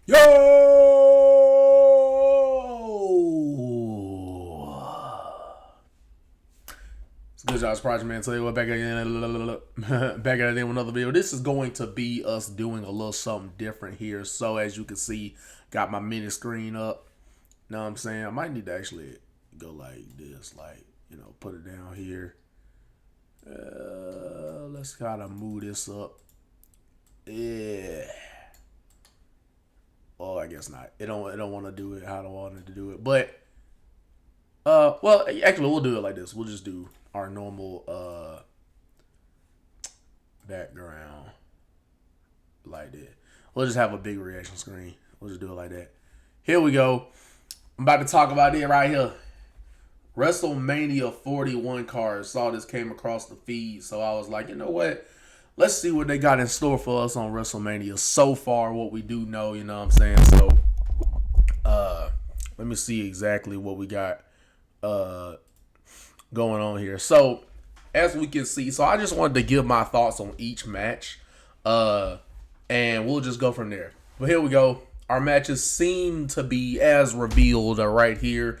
Yo! It's good, y'all. It's Project Man. Tell you what, back again, back at it with another video. This is going to be us doing a little something different here. So as you can see, got my mini screen up. Know what I'm saying? I might need to actually go like this, like, put it down here. Let's kind of move this up. Yeah. Oh, I guess not. It don't want to do it how I want it to do it. But well, actually, we'll do it like this. We'll just do our normal background like that. We'll just have a big reaction screen. We'll just do it like that. Here we go. I'm about to talk about it right here. WrestleMania 41 card. Saw this came across the feed, so I was like, you know what? Let's see what they got in store for us on WrestleMania. So far, what we do know, you know what I'm saying? So, let me see exactly what we got going on here. So, as we can see, so I just wanted to give my thoughts on each match, and we'll just go from there. But here we go. Our matches seem to be as revealed right here.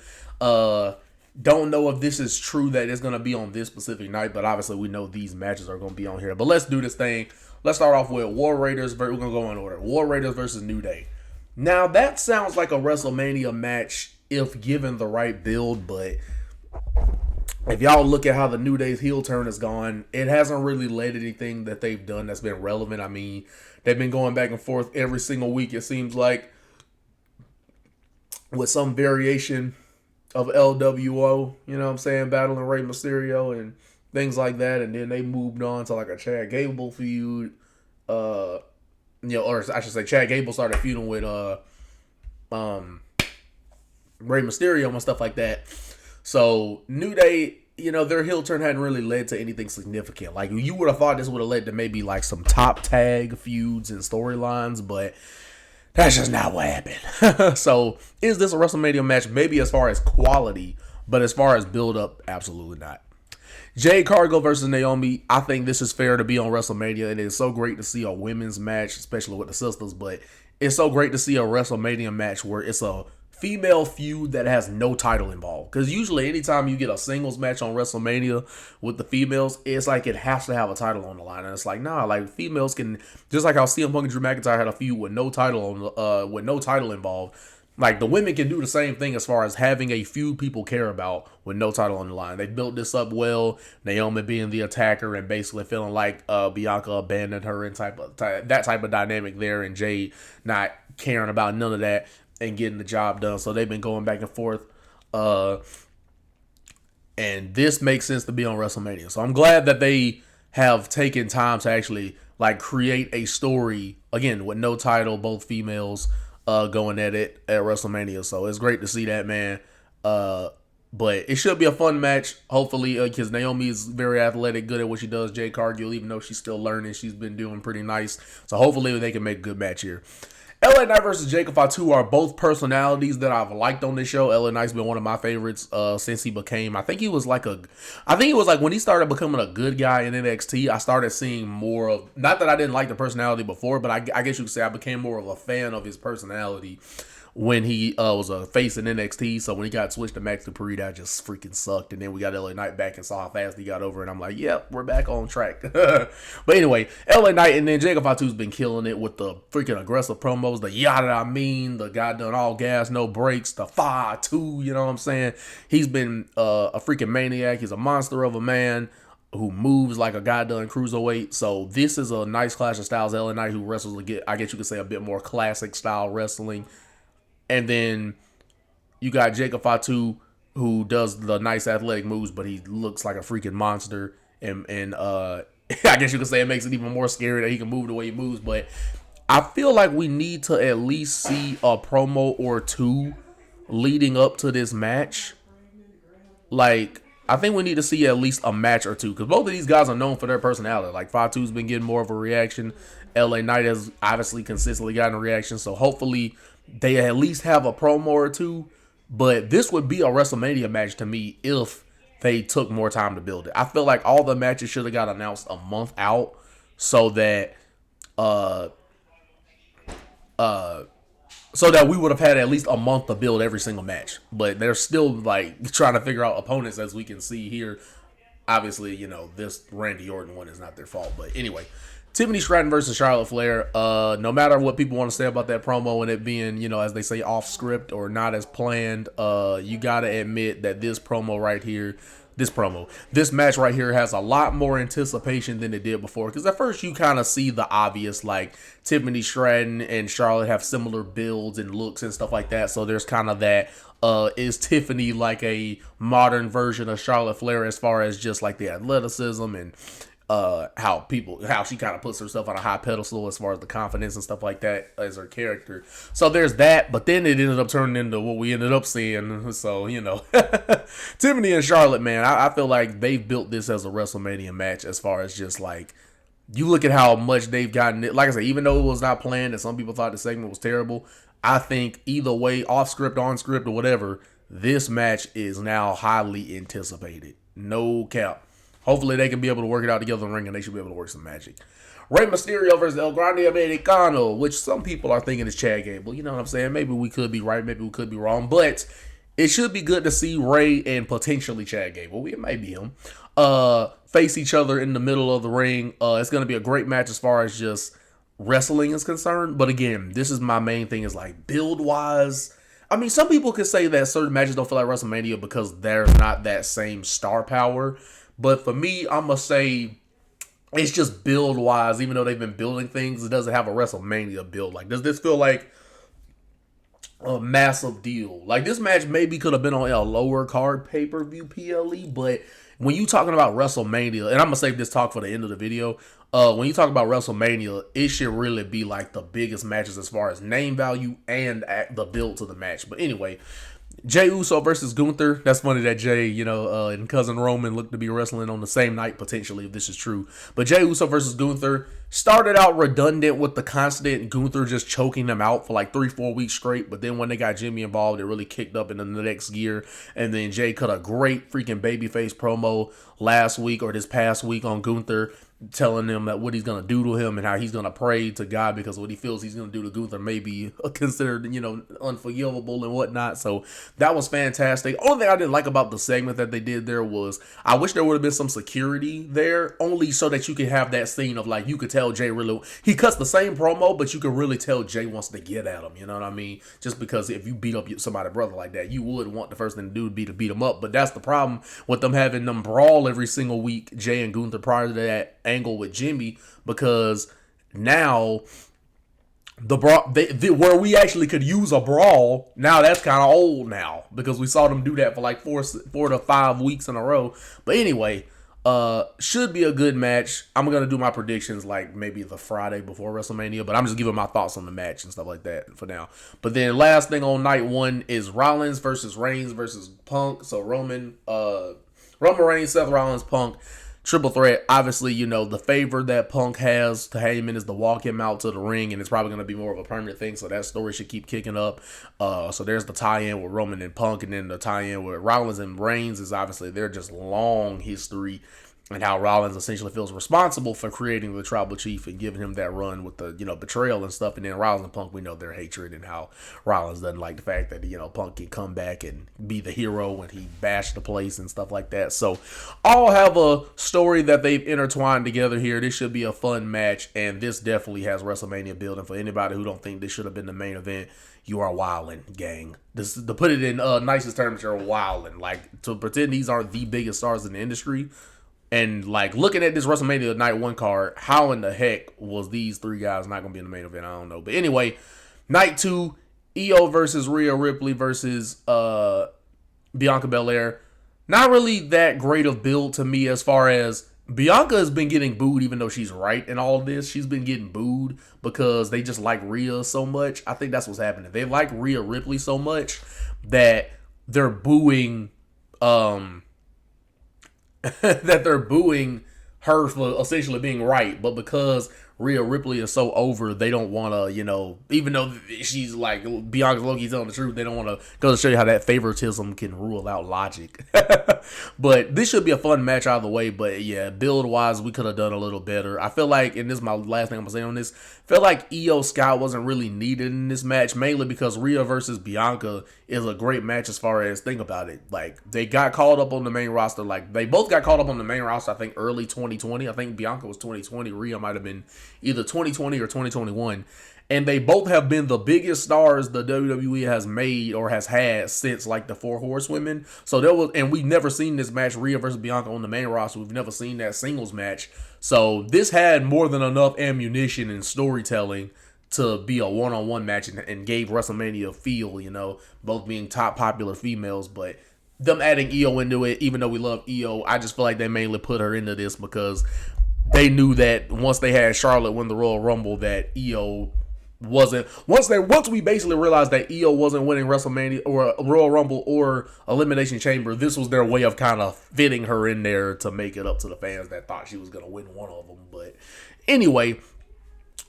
Don't know if this is true that it's going to be on this specific night, but obviously we know these matches are going to be on here. But let's do this thing. Let's start off with War Raiders. We're going to go in order. War Raiders versus New Day. Now, that sounds like a WrestleMania match if given the right build, but if y'all look at how the New Day's heel turn has gone, it hasn't really led anything that they've done that's been relevant. I mean, they've been going back and forth every single week, it seems like, with some variation of LWO, you know what I'm saying, battling Rey Mysterio and things like that. And then they moved on to like a Chad Gable feud. Or I should say Chad Gable started feuding with Rey Mysterio and stuff like that. So New Day, their heel turn hadn't really led to anything significant. Like, you would have thought this would have led to maybe like some top tag feuds and storylines, but that's just not what happened. So, is this a WrestleMania match? Maybe as far as quality, but as far as build up, absolutely not. Jade Cargill versus Naomi. I think this is fair to be on WrestleMania. It is so great to see a women's match, especially with the sisters, but it's so great to see a WrestleMania match where it's a female feud that has no title involved. Because usually anytime you get a singles match on WrestleMania with the females, it's like it has to have a title on the line. And it's like, nah, like females can, just like how CM Punk and Drew McIntyre had a feud with no title with no title involved. Like, the women can do the same thing as far as having a feud people care about with no title on the line. They built this up well. Naomi being the attacker and basically feeling like Bianca abandoned her and that type of dynamic there, and Jade not caring about none of that and getting the job done. So they've been going back and forth. And this makes sense to be on WrestleMania. So I'm glad that they have taken time to actually like create a story, again, with no title, both females going at it at WrestleMania. So it's great to see that, man. But it should be a fun match, hopefully, because Naomi is very athletic, good at what she does. Jade Cargill, even though she's still learning, she's been doing pretty nice. So hopefully they can make a good match here. LA Knight versus Jacob Fatu are both personalities that I've liked on this show. LA Knight's been one of my favorites since he became. I think he was like when he started becoming a good guy in NXT. I started seeing more of, not that I didn't like the personality before, but I guess you could say I became more of a fan of his personality when he was a face in NXT. So when he got switched to Max Dupree, that just freaking sucked. And then we got LA Knight back and saw how fast he got over, and I'm like, yep, we're back on track. But anyway, LA Knight and then Jacob Fatu's been killing it with the freaking aggressive promos, the yada I mean, the guy done all gas, no brakes, the Fatu, you know what I'm saying? He's been a freaking maniac. He's a monster of a man who moves like a goddamn cruiserweight. So this is a nice clash of styles. LA Knight, who wrestles, I guess you could say, a bit more classic style wrestling. And then you got Jacob Fatu, who does the nice athletic moves, but he looks like a freaking monster. And I guess you could say it makes it even more scary that he can move the way he moves. But I feel like we need to at least see a promo or two leading up to this match. Like, I think we need to see at least a match or two, because both of these guys are known for their personality. Like, Fatu's been getting more of a reaction. LA Knight has obviously consistently gotten a reaction. So hopefully they at least have a promo or two. But this would be a WrestleMania match to me if they took more time to build it. I feel like all the matches should have got announced a month out so that so that we would have had at least a month to build every single match. But they're still like trying to figure out opponents, as we can see here. Obviously, this Randy Orton one is not their fault. But anyway, Tiffany Stratton versus Charlotte Flair. No matter what people want to say about that promo and it being, as they say, off script or not as planned, you gotta admit that this promo right here, this match right here has a lot more anticipation than it did before. Because at first you kind of see the obvious, like Tiffany Stratton and Charlotte have similar builds and looks and stuff like that. So there's kind of that. Is Tiffany like a modern version of Charlotte Flair as far as just like the athleticism and how she kind of puts herself on a high pedestal as far as the confidence and stuff like that as her character. So there's that, but then it ended up turning into what we ended up seeing. So, Tiffany and Charlotte, man, I feel like they've built this as a WrestleMania match as far as just like, you look at how much they've gotten it. Like I said, even though it was not planned and some people thought the segment was terrible, I think either way, off script, on script, or whatever, this match is now highly anticipated. No cap. Hopefully they can be able to work it out together in the ring and they should be able to work some magic. Rey Mysterio versus El Grande Americano, which some people are thinking is Chad Gable. You know what I'm saying? Maybe we could be right, maybe we could be wrong, but it should be good to see Rey and potentially Chad Gable. It may be him. Face each other in the middle of the ring. It's going to be a great match as far as just wrestling is concerned. But again, this is my main thing is like build-wise. I mean, some people could say that certain matches don't feel like WrestleMania because there's not that same star power. But for me, I'm going to say it's just build-wise. Even though they've been building things, it doesn't have a WrestleMania build. Like, does this feel like a massive deal? Like, this match maybe could have been on a lower card pay-per-view PLE, but when you talking about WrestleMania, and I'm going to save this talk for the end of the video, when you talk about WrestleMania, it should really be like the biggest matches as far as name value and the build to the match. But anyway, Jey Uso versus Gunther. That's funny that Jey, and Cousin Roman look to be wrestling on the same night, potentially, if this is true. But Jey Uso versus Gunther started out redundant with the constant Gunther just choking them out for like 3-4 weeks straight. But then when they got Jimmy involved, it really kicked up into the next gear. And then Jey cut a great freaking babyface promo last week or this past week on Gunther, telling him that what he's going to do to him and how he's going to pray to God because what he feels he's going to do to Gunther may be considered, unforgivable and whatnot. So that was fantastic. Only thing I didn't like about the segment that they did there was I wish there would have been some security there, only so that you could have that scene of like, you could tell Jey really, he cuts the same promo, but you could really tell Jey wants to get at him. You know what I mean? Just because if you beat up somebody's brother like that, you would want the first thing to do would be to beat him up. But that's the problem with them having them brawl every single week, Jey and Gunther, prior to that angle with Jimmy, because now the brawl where we actually could use a brawl, now that's kind of old now because we saw them do that for like 4 to 5 weeks in a row. But anyway, should be a good match. I'm gonna do my predictions like maybe the Friday before WrestleMania, but I'm just giving my thoughts on the match and stuff like that for now. But then last thing on night one is Rollins versus Reigns versus Punk. So Roman Reigns, Seth Rollins, Punk. Triple threat. Obviously, the favor that Punk has to Heyman is to walk him out to the ring, and it's probably going to be more of a permanent thing, so that story should keep kicking up. So there's the tie-in with Roman and Punk, and then the tie-in with Rollins and Reigns is obviously they're just long history, and how Rollins essentially feels responsible for creating the tribal chief and giving him that run with the, betrayal and stuff. And then Rollins and Punk, we know their hatred and how Rollins doesn't like the fact that, Punk can come back and be the hero when he bashed the place and stuff like that. So all have a story that they've intertwined together here. This should be a fun match, and this definitely has WrestleMania building. For anybody who don't think this should have been the main event, you are wildin', gang. This, to put it in nicest terms, you're wildin'. Like, to pretend these aren't the biggest stars in the industry. And, like, looking at this WrestleMania Night 1 card, how in the heck was these three guys not going to be in the main event? I don't know. But anyway, Night 2, Io versus Rhea Ripley versus Bianca Belair. Not really that great of build to me as far as Bianca has been getting booed even though she's right in all of this. She's been getting booed because they just like Rhea so much. I think that's what's happening. They like Rhea Ripley so much that they're booing that they're booing her for essentially being right. But because Rhea Ripley is so over, they don't want to, even though she's like Bianca's low-key telling the truth, they don't want to go to show you how that favoritism can rule out logic. But this should be a fun match out of the way. But yeah, build wise, we could have done a little better. I feel like, and this is my last thing I'm gonna say on this, I feel like Io Sky wasn't really needed in this match, mainly because Rhea versus Bianca is a great match as far as, think about it. Like, they got called up on the main roster. Like, they both got called up on the main roster, I think, early 2020. I think Bianca was 2020. Rhea might have been either 2020 or 2021. And they both have been the biggest stars the WWE has made or has had since like the Four Horsewomen. So there was, and we've never seen this match, Rhea versus Bianca on the main roster. We've never seen that singles match. So this had more than enough ammunition and storytelling to be a one-on-one match and gave WrestleMania a feel, both being top popular females. But them adding Io into it, even though we love Io, I just feel like they mainly put her into this because they knew that once they had Charlotte win the Royal Rumble, that Io wasn't, once we basically realized that Io wasn't winning WrestleMania or Royal Rumble or Elimination Chamber, this was their way of kind of fitting her in there to make it up to the fans that thought she was going to win one of them. But anyway,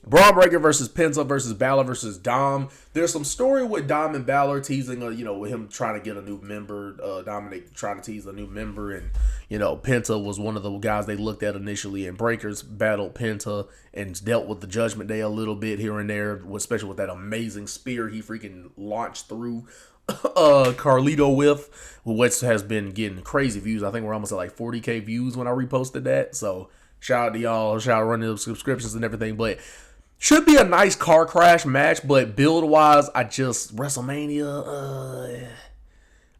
Braun Breaker versus Penta versus Balor versus Dom. There's some story with Dom and Balor teasing, with him trying to get a new member, Dominic trying to tease a new member, and, Penta was one of the guys they looked at initially, and Breakers battled Penta and dealt with the Judgment Day a little bit here and there, especially with that amazing spear he freaking launched through Carlito with, which has been getting crazy views. I think we're almost at like 40K views when I reposted that, so shout out to y'all, shout out running the subscriptions and everything. But should be a nice car crash match, but build-wise, WrestleMania,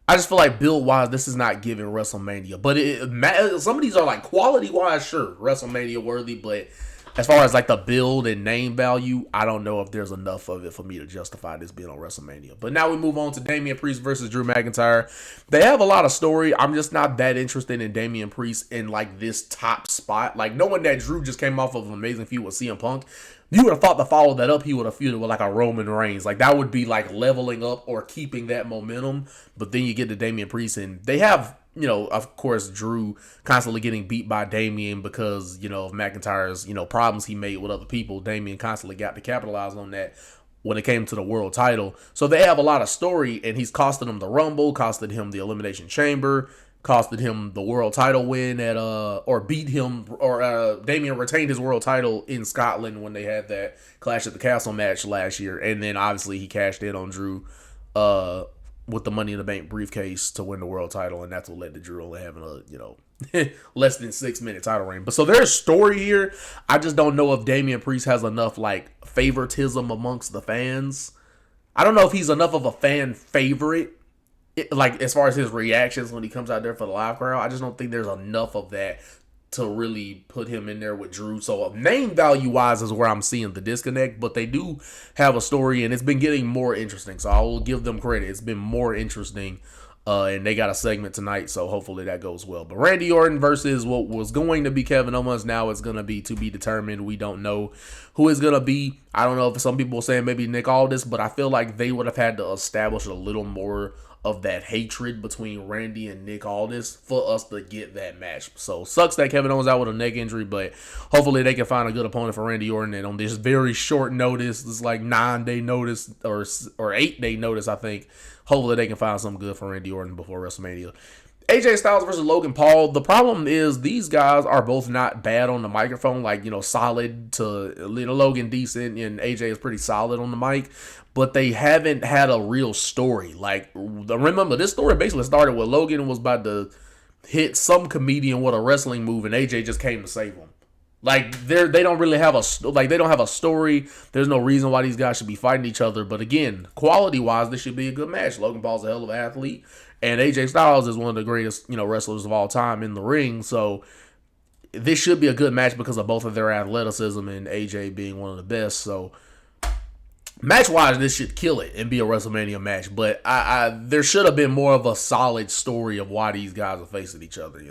I just feel like build-wise, this is not giving WrestleMania. But some of these are like quality-wise, sure, WrestleMania worthy, but as far as like the build and name value, I don't know if there's enough of it for me to justify this being on WrestleMania. But now we move on to Damian Priest versus Drew McIntyre. They have a lot of story. I'm just not that interested in Damian Priest in like this top spot. Like, knowing that Drew just came off of an amazing feud with CM Punk, you would have thought to follow that up, he would have feuded with like a Roman Reigns. Like, that would be like leveling up or keeping that momentum. But then you get to Damian Priest, and they have, of course, Drew constantly getting beat by Damian because, of McIntyre's, problems he made with other people. Damian constantly got to capitalize on that when it came to the world title. So they have a lot of story, and he's costed him the Rumble, costed him the Elimination Chamber, costed him the world title win Damian retained his world title in Scotland when they had that Clash at the Castle match last year. And then obviously he cashed in on Drew with the Money in the Bank briefcase to win the world title, and that's what led to Drew only having a, less than 6-minute title reign. But so there's story here. I just don't know if Damian Priest has enough like favoritism amongst the fans. I don't know if he's enough of a fan favorite, like as far as his reactions when he comes out there for the live crowd. I just don't think there's enough of that to really put him in there with Drew. So name value wise is where I'm seeing the disconnect, but they do have a story, and it's been getting more interesting. So I will give them credit. It's been more interesting, and they got a segment tonight, so hopefully that goes well. But Randy Orton versus what was going to be Kevin Owens, now it's going to be determined. We don't know who it's going to be. I don't know if some people are saying maybe Nick Aldis, but I feel like they would have had to establish a little more of that hatred between Randy and Nick Aldis for us to get that match. So sucks that Kevin Owens out with a neck injury, but hopefully they can find a good opponent for Randy Orton. And on this very short notice, this like 9-day notice or 8-day notice, I think, hopefully they can find something good for Randy Orton before WrestleMania. AJ Styles versus Logan Paul. The problem is these guys are both not bad on the microphone, like, solid to Logan decent, and AJ is pretty solid on the mic, but they haven't had a real story. Like, remember, this story basically started with Logan was about to hit some comedian with a wrestling move, and AJ just came to save him. Like, they don't really have they don't have a story. There's no reason why these guys should be fighting each other. But again, quality-wise, this should be a good match. Logan Paul's a hell of an athlete, and AJ Styles is one of the greatest, wrestlers of all time in the ring. So this should be a good match because of both of their athleticism and AJ being one of the best. So match-wise, this should kill it and be a WrestleMania match. But there should have been more of a solid story of why these guys are facing each other,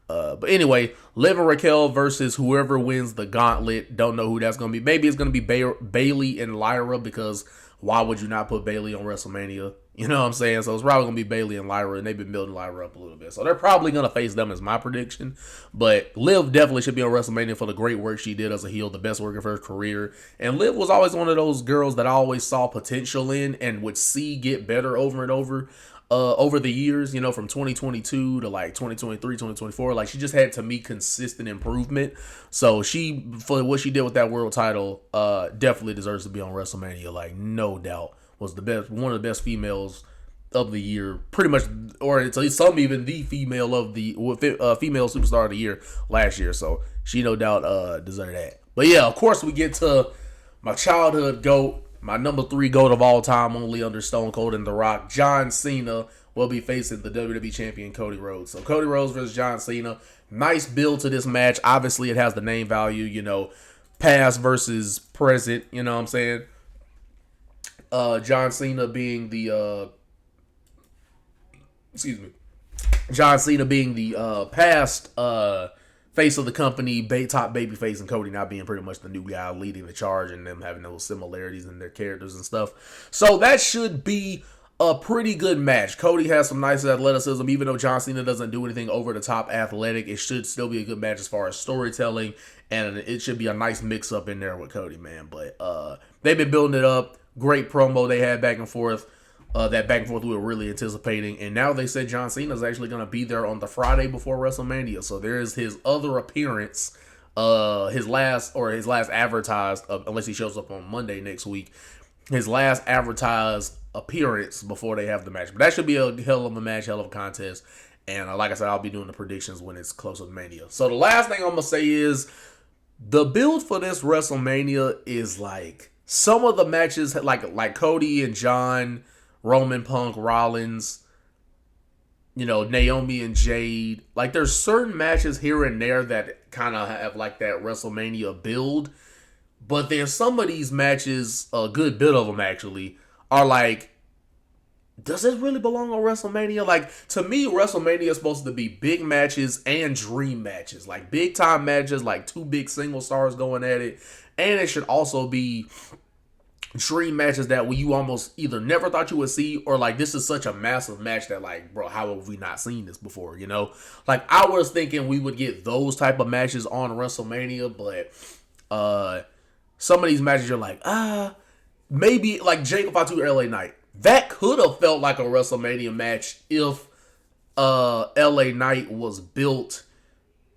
But anyway, Liv and Raquel versus whoever wins the gauntlet. Don't know who that's going to be. Maybe it's going to be Bailey and Lyra because why would you not put Bayley on WrestleMania? You know what I'm saying? So it's probably going to be Bayley and Lyra, and they've been building Lyra up a little bit. So they're probably going to face them as my prediction. But Liv definitely should be on WrestleMania for the great work she did as a heel, the best work of her career. And Liv was always one of those girls that I always saw potential in and would see get better over and over the years, you know, from 2022 to like 2023, 2024. Like, she just had, to me, consistent improvement. So she, for what she did with that world title, definitely deserves to be on WrestleMania. Like, no doubt. Was the best, one of the best females of the year, pretty much, or at least some even the female of the female superstar of the year last year. So she no doubt deserved that. But yeah, of course we get to my childhood GOAT, my number 3 GOAT of all time, only under Stone Cold and The Rock. John Cena will be facing the WWE champion Cody Rhodes. So Cody Rhodes versus John Cena. Nice build to this match. Obviously it has the name value, you know, past versus present, you know what I'm saying? John Cena being the John Cena being the past face of the company, top babyface, and Cody not being pretty much the new guy leading the charge, and them having those similarities in their characters and stuff. So that should be a pretty good match. Cody has some nice athleticism, even though John Cena doesn't do anything over the top athletic. It should still be a good match as far as storytelling, and it should be a nice mix up in there with Cody, man. But they've been building it up. Great promo they had back and forth. That back and forth we were really anticipating. And now they said John Cena is actually going to be there on the Friday before WrestleMania. So there is his other appearance, his last advertised, unless he shows up on Monday next week, his last advertised appearance before they have the match. But that should be a hell of a match, hell of a contest. And like I said, I'll be doing the predictions when it's closer to Mania. So the last thing I'm going to say is the build for this WrestleMania is like, some of the matches, like Cody and John, Roman, Punk, Rollins, you know, Naomi and Jade. Like, there's certain matches here and there that kind of have like that WrestleMania build. But then some of these matches, a good bit of them actually, are like, does it really belong on WrestleMania? Like, to me, WrestleMania is supposed to be big matches and dream matches. Like, big time matches, like 2 big single stars going at it. And it should also be dream matches that you almost either never thought you would see, or like, this is such a massive match that like, bro, how have we not seen this before, you know? Like, I was thinking we would get those type of matches on WrestleMania, but some of these matches you're like, maybe like Jacob Fatu LA Knight. That could have felt like a WrestleMania match if LA Knight was built,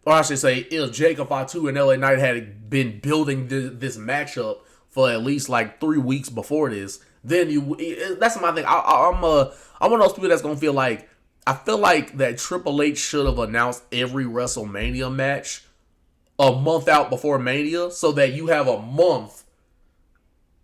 or I should say, if Jacob Fatu and LA Knight had been building this matchup for at least like 3 weeks before this. Then that's my thing. I'm one of those people that's gonna feel like, I feel like that Triple H should have announced every WrestleMania match a month out before Mania, so that you have a month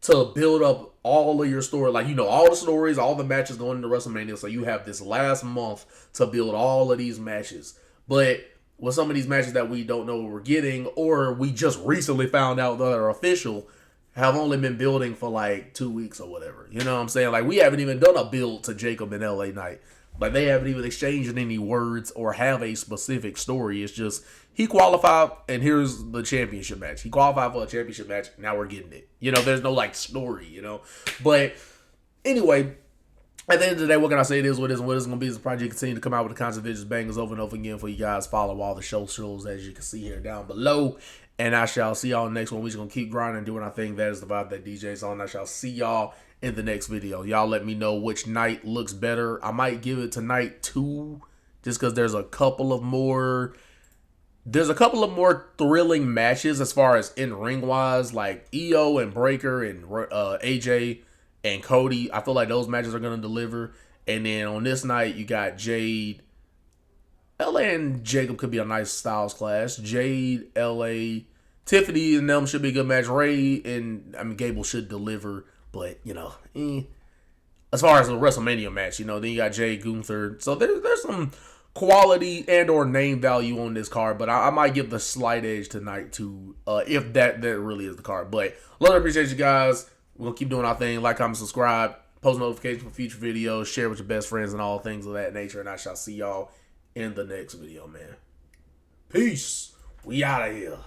to build up all of your story, like, you know, all the stories, all the matches going into WrestleMania. So you have this last month to build all of these matches. But with some of these matches that we don't know what we're getting, or we just recently found out that are official, have only been building for like 2 weeks or whatever. You know what I'm saying? Like, we haven't even done a build to Jacob and LA Knight. Like, they haven't even exchanged any words or have a specific story. It's just, he qualified and here's the championship match. He qualified for a championship match. Now we're getting it. You know, there's no like story, you know. But anyway, at the end of the day, what can I say? It is what it is, and what it's going to be is the project continue to come out with the constant videos, bangers over and over again for you guys. Follow all the shows as you can see here down below. And I shall see y'all next one. We're just going to keep grinding and doing our thing. That is the vibe that DJ's on. I shall see y'all in the next video. Y'all let me know which night looks better. I might give it to night 2 just because there's a couple of more thrilling matches as far as in-ring wise, like EO and Breaker and AJ and Cody. I feel like those matches are going to deliver. And then on this night, you got Jade. LA and Jacob could be a nice styles clash. Jade, LA, Tiffany and them should be a good match. Ray and Gable should deliver. But, you know, as far as a WrestleMania match, you know, then you got Jay Gunther. So there's some quality and or name value on this card, but I might give the slight edge tonight to if that really is the card. But love and appreciate you guys. We're gonna keep doing our thing. Like, comment, subscribe, post notifications for future videos, share with your best friends and all things of that nature. And I shall see y'all in the next video, man. Peace. We out of here.